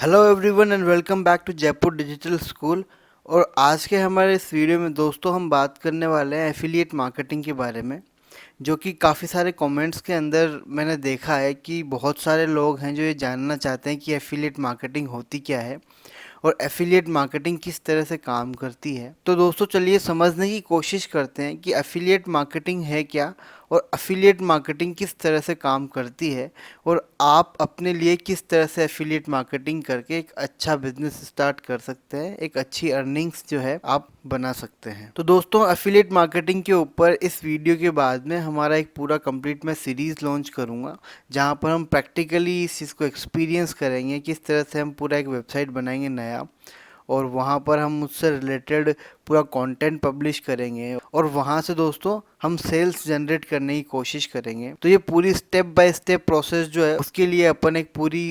Hello everyone and welcome back to Jaipur digital school. और आज के हमारे इस वीडियो में दोस्तों हम बात करने वाले हैं एफिलिएट मार्केटिंग के बारे में, जो कि काफ़ी सारे कमेंट्स के अंदर मैंने देखा है कि बहुत सारे लोग हैं जो ये जानना चाहते हैं कि एफिलिएट मार्केटिंग होती क्या है और एफिलिएट मार्केटिंग किस तरह से काम करती है। तो दोस्तों चलिए समझने की कोशिश करते हैं कि एफिलिएट मार्केटिंग है क्या और एफिलिएट मार्केटिंग किस तरह से काम करती है और आप अपने लिए किस तरह से एफिलिएट मार्केटिंग करके एक अच्छा बिजनेस स्टार्ट कर सकते हैं, एक अच्छी अर्निंग्स जो है आप बना सकते हैं। तो दोस्तों एफिलिएट मार्केटिंग के ऊपर इस वीडियो के बाद में हमारा एक पूरा कंप्लीट मैं सीरीज़ लॉन्च करूँगा, जहाँ पर हम प्रैक्टिकली इस चीज़ को एक्सपीरियंस करेंगे, किस तरह से हम पूरा एक वेबसाइट बनाएंगे नया और वहाँ पर हम उससे रिलेटेड पूरा कंटेंट पब्लिश करेंगे और वहाँ से दोस्तों हम सेल्स जनरेट करने की कोशिश करेंगे। तो ये पूरी स्टेप बाय स्टेप प्रोसेस जो है उसके लिए अपन एक पूरी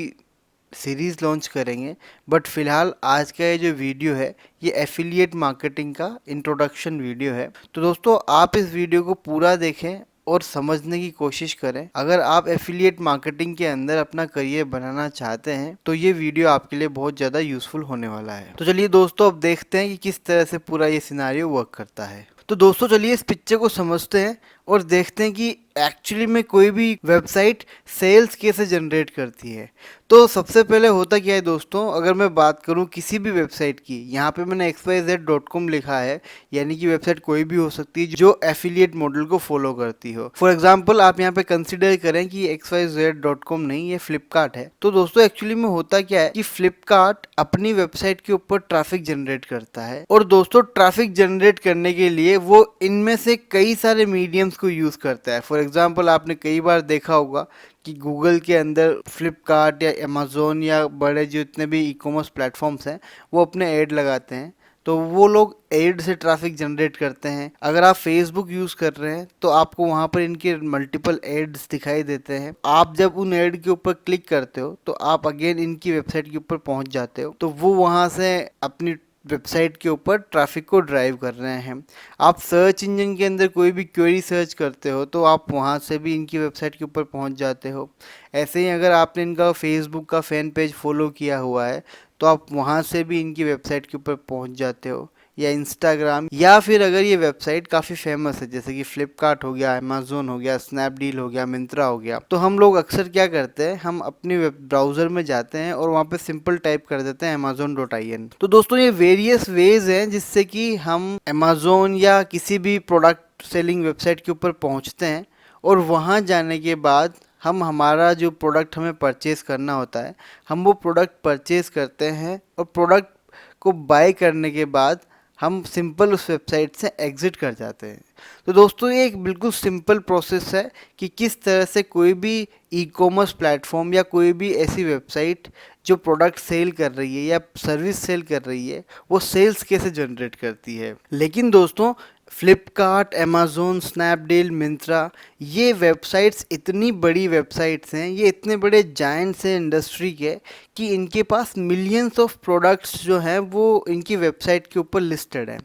सीरीज़ लॉन्च करेंगे। बट फिलहाल आज का ये जो वीडियो है ये एफिलिएट मार्केटिंग का इंट्रोडक्शन वीडियो है। तो दोस्तों आप इस वीडियो को पूरा देखें और समझने की कोशिश करें। अगर आप एफिलिएट मार्केटिंग के अंदर अपना करियर बनाना चाहते हैं तो ये वीडियो आपके लिए बहुत ज़्यादा यूज़फुल होने वाला है। तो चलिए दोस्तों अब देखते हैं कि किस तरह से पूरा ये सिनेरियो वर्क करता है। तो दोस्तों चलिए इस पिक्चर को समझते हैं और देखते हैं कि एक्चुअली में कोई भी वेबसाइट सेल्स कैसे जनरेट करती है। तो सबसे पहले होता क्या है दोस्तों, अगर मैं बात करूं किसी भी वेबसाइट की, यहाँ पे मैंने xyz.com लिखा है, यानी कि वेबसाइट कोई भी हो सकती है जो एफिलिएट मॉडल को फॉलो करती हो। फॉर एग्जांपल आप यहाँ पे कंसिडर करें कि xyz.com नहीं, ये फ्लिपकार्ट है। तो दोस्तों एक्चुअली में होता क्या है कि फ्लिपकार्ट अपनी वेबसाइट के ऊपर ट्रैफिक जनरेट करता है और दोस्तों ट्रैफिक जनरेट करने के लिए वो इनमें से कई सारे मीडियम्स को यूज़ करता है। फॉर एग्जाम्पल आपने कई बार देखा होगा कि गूगल के अंदर फ्लिपकार्ट या अमेज़ोन या बड़े जो इतने भी ई कॉमर्स प्लेटफॉर्म्स हैं वो अपने ऐड लगाते हैं, तो वो लोग एड से ट्रैफिक जनरेट करते हैं। अगर आप फेसबुक यूज़ कर रहे हैं तो आपको वहाँ पर इनके मल्टीपल एड्स दिखाई देते हैं। आप जब उन एड के ऊपर क्लिक करते हो तो आप अगेन इनकी वेबसाइट के ऊपर पहुँच जाते हो, तो वो वहाँ से अपनी वेबसाइट के ऊपर ट्रैफिक को ड्राइव कर रहे हैं। आप सर्च इंजन के अंदर कोई भी क्वेरी सर्च करते हो तो आप वहाँ से भी इनकी वेबसाइट के ऊपर पहुँच जाते हो। ऐसे ही अगर आपने इनका फेसबुक का फ़ैन पेज फॉलो किया हुआ है तो आप वहाँ से भी इनकी वेबसाइट के ऊपर पहुँच जाते हो, या इंस्टाग्राम, या फिर अगर ये वेबसाइट काफ़ी फेमस है जैसे कि फ्लिपकार्ट हो गया, अमेज़ोन हो गया, स्नैपडील हो गया, मिंत्रा हो गया, तो हम लोग अक्सर क्या करते हैं, हम अपने वेब ब्राउज़र में जाते हैं और वहाँ पे सिंपल टाइप कर देते हैं amazon.in। तो दोस्तों ये वेरियस वेज हैं जिससे कि हम अमेज़ोन या किसी भी प्रोडक्ट सेलिंग वेबसाइट के ऊपर पहुँचते हैं और वहाँ जाने के बाद हम हमारा जो प्रोडक्ट हमें परचेज़ करना होता है हम वो प्रोडक्ट परचेज़ करते हैं और प्रोडक्ट को बाय करने के बाद हम सिंपल उस वेबसाइट से एग्ज़िट कर जाते हैं। तो दोस्तों ये एक बिल्कुल सिंपल प्रोसेस है कि किस तरह से कोई भी ई कॉमर्स प्लेटफॉर्म या कोई भी ऐसी वेबसाइट जो प्रोडक्ट सेल कर रही है या सर्विस सेल कर रही है वो सेल्स कैसे जनरेट करती है। लेकिन दोस्तों फ्लिपकार्ट, अमेज़ोन, स्नैपडील, मिंत्रा, ये वेबसाइट्स इतनी बड़ी वेबसाइट्स हैं, ये इतने बड़े जायंट्स हैं इंडस्ट्री के कि इनके पास मिलियंस ऑफ प्रोडक्ट्स जो हैं वो इनकी वेबसाइट के ऊपर लिस्टेड हैं।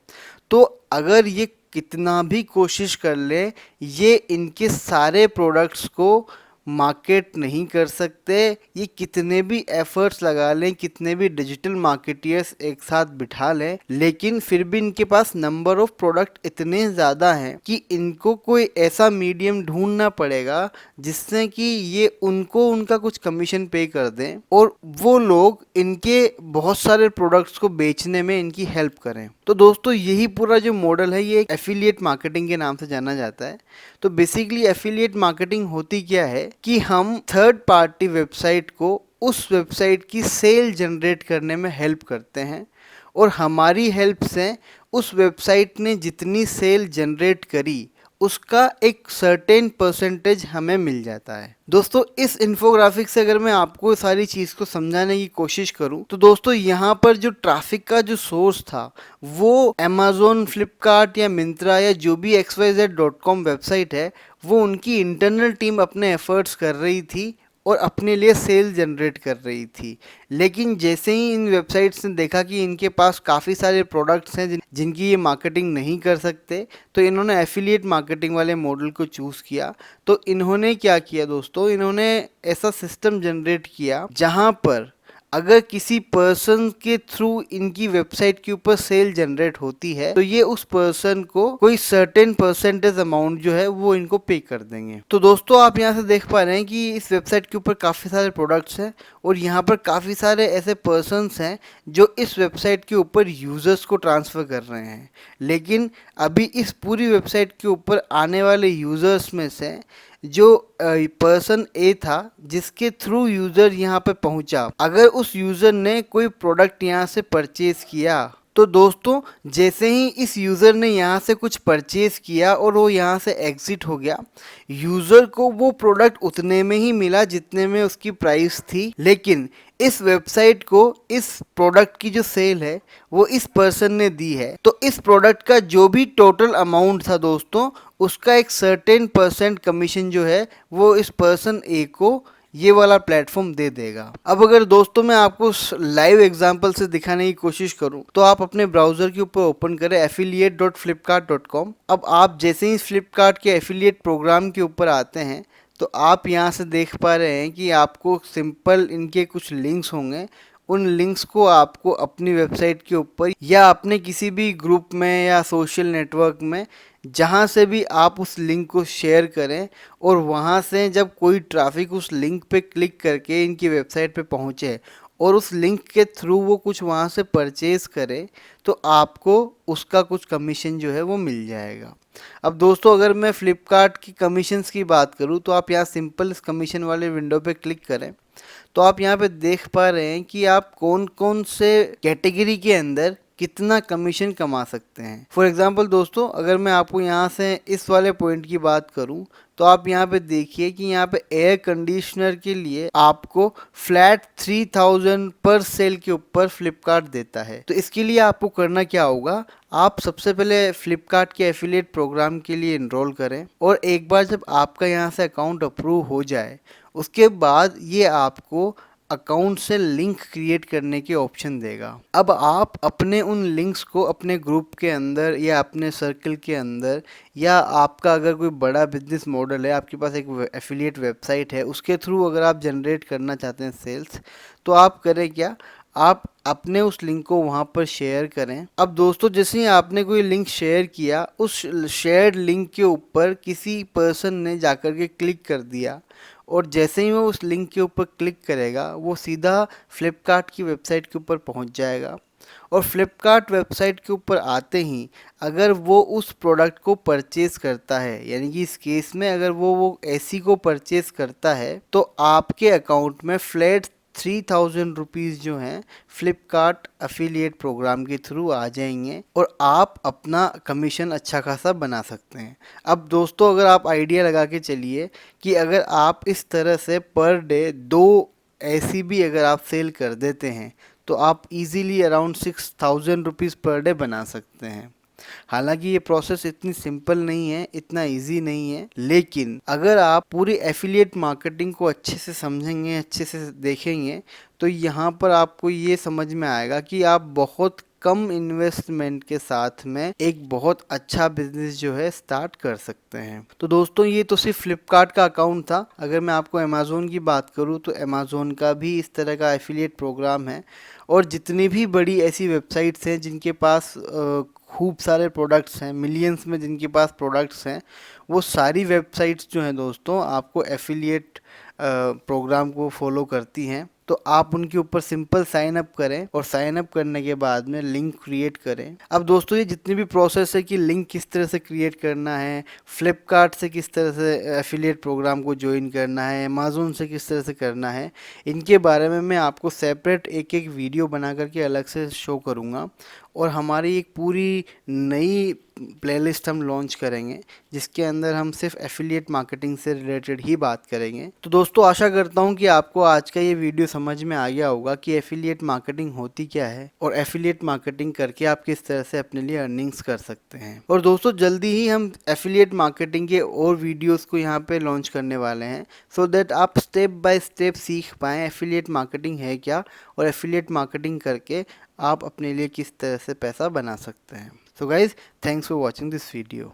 तो अगर ये कितना भी कोशिश कर ले ये इनके सारे प्रोडक्ट्स को मार्केट नहीं कर सकते। ये कितने भी एफर्ट्स लगा लें, कितने भी डिजिटल मार्केटियर्स एक साथ बिठा लें, लेकिन फिर भी इनके पास नंबर ऑफ प्रोडक्ट इतने ज़्यादा हैं कि इनको कोई ऐसा मीडियम ढूंढना पड़ेगा जिससे कि ये उनको उनका कुछ कमीशन पे कर दें और वो लोग इनके बहुत सारे प्रोडक्ट्स को बेचने में इनकी हेल्प करें। तो दोस्तों यही पूरा जो मॉडल है ये एफिलिएट मार्केटिंग के नाम से जाना जाता है। तो बेसिकली एफिलिएट मार्केटिंग होती क्या है कि हम थर्ड पार्टी वेबसाइट को उस वेबसाइट की सेल जनरेट करने में हेल्प करते हैं और हमारी हेल्प से उस वेबसाइट ने जितनी सेल जनरेट करी उसका एक सर्टेन परसेंटेज हमें मिल जाता है। दोस्तों इस इन्फोग्राफिक से अगर मैं आपको सारी चीज़ को समझाने की कोशिश करूं तो दोस्तों यहाँ पर जो ट्रैफिक का जो सोर्स था वो अमेज़ॉन, फ्लिपकार्ट या मिंत्रा या जो भी xyz.com वेबसाइट है वो उनकी इंटरनल टीम अपने एफर्ट्स कर रही थी और अपने लिए सेल जनरेट कर रही थी। लेकिन जैसे ही इन वेबसाइट्स ने देखा कि इनके पास काफ़ी सारे प्रोडक्ट्स हैं जिनकी ये मार्केटिंग नहीं कर सकते, तो इन्होंने एफिलिएट मार्केटिंग वाले मॉडल को चूज़ किया। तो इन्होंने क्या किया दोस्तों, इन्होंने ऐसा सिस्टम जनरेट किया जहां पर अगर किसी पर्सन के थ्रू इनकी वेबसाइट के ऊपर सेल जनरेट होती है तो ये उस पर्सन को कोई सर्टेन परसेंटेज अमाउंट जो है वो इनको पे कर देंगे। तो दोस्तों आप यहाँ से देख पा रहे हैं कि इस वेबसाइट के ऊपर काफ़ी सारे प्रोडक्ट्स हैं और यहाँ पर काफ़ी सारे ऐसे पर्सन्स हैं जो इस वेबसाइट के ऊपर यूज़र्स को ट्रांसफ़र कर रहे हैं। लेकिन अभी इस पूरी वेबसाइट के ऊपर आने वाले यूज़र्स में से जो पर्सन ए था जिसके थ्रू यूज़र यहाँ पे पहुँचा, अगर उस यूज़र ने कोई प्रोडक्ट यहाँ से परचेज़ किया तो दोस्तों जैसे ही इस यूज़र ने यहाँ से कुछ परचेज़ किया और वो यहाँ से एग्ज़िट हो गया, यूज़र को वो प्रोडक्ट उतने में ही मिला जितने में उसकी प्राइस थी। लेकिन इस वेबसाइट को इस प्रोडक्ट की जो सेल है वो इस पर्सन ने दी है, तो इस प्रोडक्ट का जो भी टोटल अमाउंट था दोस्तों उसका एक सर्टेन परसेंट कमीशन जो है वो इस पर्सन ए को ये वाला प्लेटफॉर्म दे देगा। अब अगर दोस्तों मैं आपको लाइव एग्जांपल से दिखाने की कोशिश करूं तो आप अपने ब्राउज़र के ऊपर ओपन करें affiliate.flipkart.com। अब आप जैसे ही फ्लिपकार्ट के एफिलिएट प्रोग्राम के ऊपर आते हैं तो आप यहाँ से देख पा रहे हैं कि आपको सिंपल इनके कुछ लिंक्स होंगे। उन लिंक्स को आपको अपनी वेबसाइट के ऊपर या अपने किसी भी ग्रुप में या सोशल नेटवर्क में जहाँ से भी आप उस लिंक को शेयर करें और वहाँ से जब कोई ट्रैफिक उस लिंक पे क्लिक करके इनकी वेबसाइट पे पहुँचे और उस लिंक के थ्रू वो कुछ वहाँ से परचेज़ करे तो आपको उसका कुछ कमीशन जो है वो मिल जाएगा। अब दोस्तों अगर मैं फ्लिपकार्ट की कमीशंस की बात करूँ तो आप यहाँ सिंपल इस कमीशन वाले विंडो पे क्लिक करें तो आप यहाँ पे देख पा रहे हैं कि आप कौन कौन से कैटेगरी के अंदर कितना कमीशन कमा सकते हैं। फॉर एग्जांपल दोस्तों अगर मैं आपको यहाँ से इस वाले पॉइंट की बात करूँ तो आप यहाँ पे देखिए कि यहाँ पे एयर कंडीशनर के लिए आपको फ्लैट 3000 पर सेल के ऊपर फ्लिपकार्ट देता है। तो इसके लिए आपको करना क्या होगा, आप सबसे पहले फ्लिपकार्ट के एफिलिएट प्रोग्राम के लिए इनरोल करें और एक बार जब आपका यहाँ से अकाउंट अप्रूव हो जाए उसके बाद ये आपको अकाउंट से लिंक क्रिएट करने के ऑप्शन देगा। अब आप अपने उन लिंक्स को अपने ग्रुप के अंदर या अपने सर्कल के अंदर या आपका अगर कोई बड़ा बिजनेस मॉडल है, आपके पास एक एफिलिएट वेबसाइट है, उसके थ्रू अगर आप जनरेट करना चाहते हैं सेल्स, तो आप करें क्या, आप अपने उस लिंक को वहाँ पर शेयर करें। अब दोस्तों जैसे ही आपने कोई लिंक शेयर किया, उस शेयर्ड लिंक के ऊपर किसी पर्सन ने जाकर के क्लिक कर दिया और जैसे ही वो उस लिंक के ऊपर क्लिक करेगा वो सीधा फ्लिपकार्ट की वेबसाइट के ऊपर पहुंच जाएगा और फ्लिपकार्ट वेबसाइट के ऊपर आते ही अगर वो उस प्रोडक्ट को परचेज़ करता है, यानी कि इस केस में अगर वो एसी को परचेज़ करता है तो आपके अकाउंट में फ्लैट 3000 रुपीज़ जो हैं फ्लिपकार्ट अफिलिएट प्रोग्राम के थ्रू आ जाएंगे और आप अपना कमीशन अच्छा खासा बना सकते हैं। अब दोस्तों अगर आप आइडिया लगा के चलिए कि अगर आप इस तरह से पर डे 2 ऐसी भी अगर आप सेल कर देते हैं तो आप easily around 6000 rupees per day बना सकते हैं। हालांकि ये प्रोसेस इतनी सिंपल नहीं है, इतना इजी नहीं है, लेकिन अगर आप पूरी एफिलिएट मार्केटिंग को अच्छे से समझेंगे, अच्छे से देखेंगे तो यहाँ पर आपको ये समझ में आएगा कि आप बहुत कम इन्वेस्टमेंट के साथ में एक बहुत अच्छा बिजनेस जो है स्टार्ट कर सकते हैं। तो दोस्तों ये तो सिर्फ फ्लिपकार्ट का अकाउंट था। अगर मैं आपको अमेज़ोन की बात करूँ तो अमेज़ोन का भी इस तरह का एफिलिएट प्रोग्राम है और जितनी भी बड़ी ऐसी वेबसाइट्स हैं जिनके पास खूब सारे प्रोडक्ट्स हैं, मिलियंस में जिनके पास प्रोडक्ट्स हैं, वो सारी वेबसाइट्स जो हैं दोस्तों आपको एफिलिएट प्रोग्राम को फॉलो करती हैं। तो आप उनके ऊपर सिंपल साइन अप करें और साइन अप करने के बाद में लिंक क्रिएट करें। अब दोस्तों ये जितनी भी प्रोसेस है कि लिंक किस तरह से क्रिएट करना है, फ्लिपकार्ट से किस तरह से एफिलिएट प्रोग्राम को ज्वाइन करना है, अमेज़ोन से किस तरह से करना है, इनके बारे में मैं आपको सेपरेट एक एक वीडियो बना करके अलग से शो करूँगा और हमारी एक पूरी नई प्लेलिस्ट हम लॉन्च करेंगे जिसके अंदर हम सिर्फ एफिलिएट मार्केटिंग से रिलेटेड ही बात करेंगे। तो दोस्तों आशा करता हूँ कि आपको आज का ये वीडियो समझ में आ गया होगा कि एफिलिएट मार्केटिंग होती क्या है और एफिलिएट मार्केटिंग करके आप किस तरह से अपने लिए अर्निंग्स कर सकते हैं। और दोस्तों जल्दी ही हम एफिलिएट मार्केटिंग के और वीडियोस को यहाँ पे लॉन्च करने वाले हैं सो दैट आप स्टेप बाय स्टेप सीख पाएँ एफिलिएट मार्केटिंग है क्या और एफिलिएट मार्केटिंग करके आप अपने लिए किस तरह से पैसा बना सकते हैं। So guys, thanks for watching this video.